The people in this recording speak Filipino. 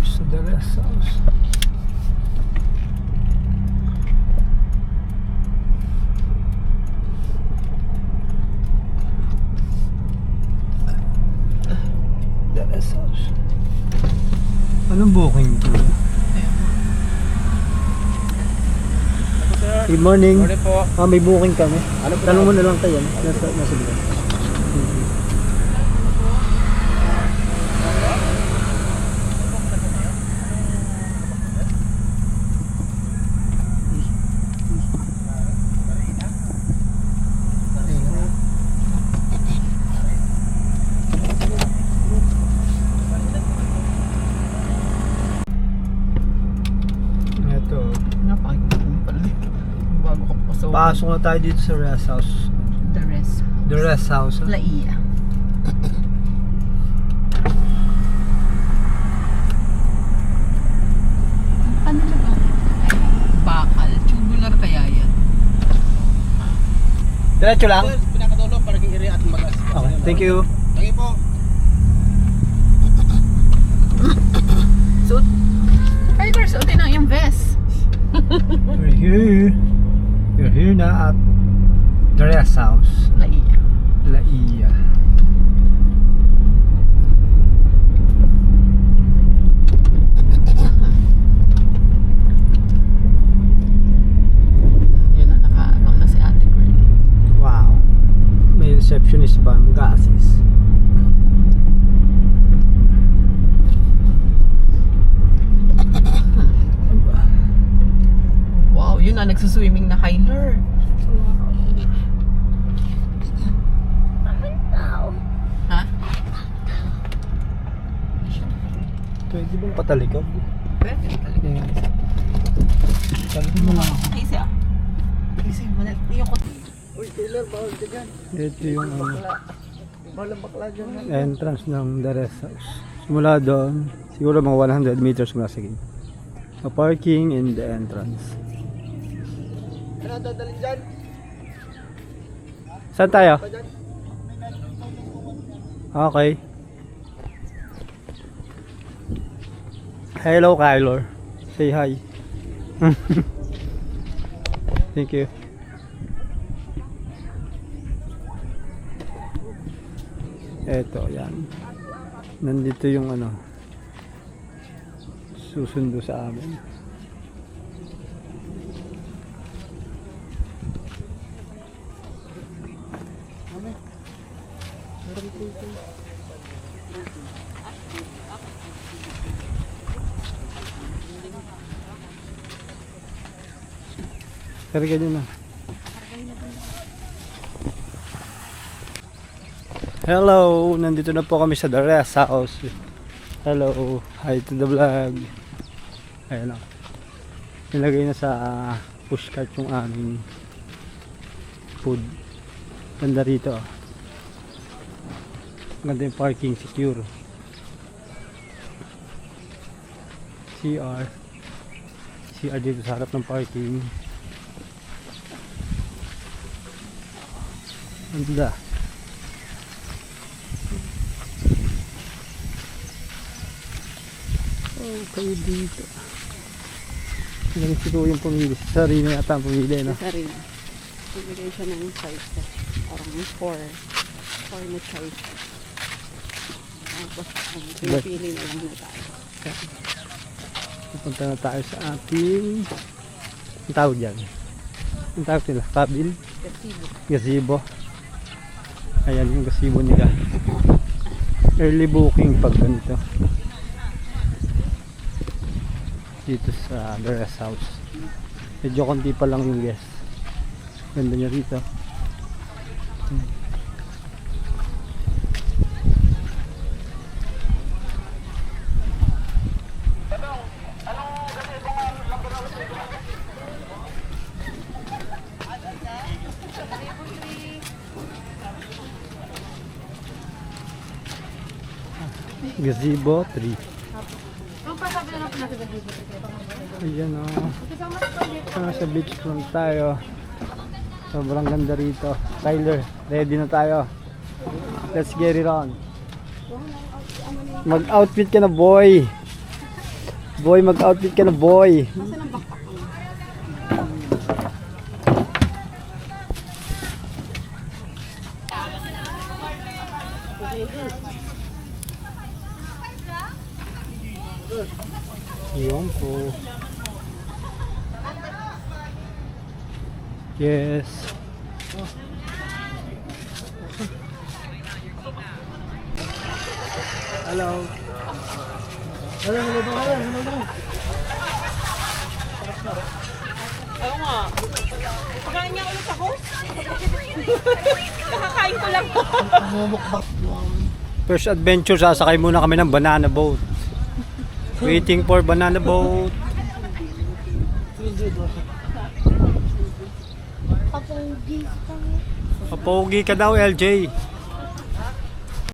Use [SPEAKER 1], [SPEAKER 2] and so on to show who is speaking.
[SPEAKER 1] Sa the rest house. The rest house. Anong booking to? Good morning.
[SPEAKER 2] Morning po.
[SPEAKER 1] May booking kami.
[SPEAKER 2] Ano po?
[SPEAKER 1] Tanong mo na lang tayo. Nasa likod. Ito.
[SPEAKER 3] Napakaganda pala. Bago ka pasok.
[SPEAKER 1] Pasok na tayo dito sa rest house.
[SPEAKER 3] The rest.
[SPEAKER 1] The rest house.
[SPEAKER 3] Laia. Ano na ba? Bakal. Tubular kaya yan.
[SPEAKER 1] Diretso lang?
[SPEAKER 2] Pinakadulo para i-area at magas.
[SPEAKER 1] Okay, thank you.
[SPEAKER 2] Thank you po.
[SPEAKER 3] Suit. Tiger, suotin ang yung vest.
[SPEAKER 1] We're here. You're here na at the rest house.
[SPEAKER 3] Laia.
[SPEAKER 1] Laia.
[SPEAKER 3] Yun na, nakaabang na si Ate Girl.
[SPEAKER 1] Wow. May receptionist pa. Mag-a-assist.
[SPEAKER 3] Wow, yun na, nagsuswimming na Kyler. Ha?
[SPEAKER 1] Pwede bang patalikod?
[SPEAKER 3] Pwede, talaga.
[SPEAKER 1] Talikod mo lang.
[SPEAKER 3] Ay, siya. Ay, siya, manat. Yung kot.
[SPEAKER 2] Uy, Taylor, bawal ka dyan.
[SPEAKER 1] Ito yung
[SPEAKER 2] Bawal ang bakla dyan.
[SPEAKER 1] entrance ng the rest house. Simula doon, siguro mga 100 meters mula sa gate. A parking in the entrance.
[SPEAKER 2] Ano dadalhin dyan?
[SPEAKER 1] Saan tayo?
[SPEAKER 2] Pa dyan?
[SPEAKER 1] Okay. Hello, Kyler. Say hi. Thank you. Eto, yan. Nandito yung ano, susundo sa amin. Karga nyo na. Hello! Nandito na po kami sa The Rest House. Hello! Hi to the vlog. Ayan lang. Nilagay na sa pushcart yung aming food. Ganda rito. Ganda yung parking, secure. CR dito sa harap ng parking. Ganda. Okay dito. Ilang siguro yung pumili. Sarili na yata ang pumili, no?
[SPEAKER 4] Sarili. Ibigay siya ng choice. Parang 4 na choice. Tapos, pinipili na lang na tayo.
[SPEAKER 1] Pupunta na tayo sa ating ang tawag dyan. Ang tawag nila, cabil,
[SPEAKER 4] Gazebo.
[SPEAKER 1] gazebo. Ayan yung gazebo nila. Early booking pag ganito. Dito sa The Rest House. Medyo konti pa lang yung guest. Ganda niya rito. Gazebo 3. Ayan o. Sa beach front tayo. Sobrang ganda rito. Tyler, ready na tayo. Let's get it on. Mag-outfit ka na, boy. Boy, mag-outfit ka na, boy.
[SPEAKER 4] Nasaan ang backpack mo?
[SPEAKER 1] Yun po. Yes.
[SPEAKER 2] Hello. Hello ba?
[SPEAKER 5] Oo nga. Pagkain niya ulit ako. Kakakain ko lang.
[SPEAKER 1] First adventure, sasakay muna kami ng banana boat. Waiting for banana boat. Papogi ka daw, LJ.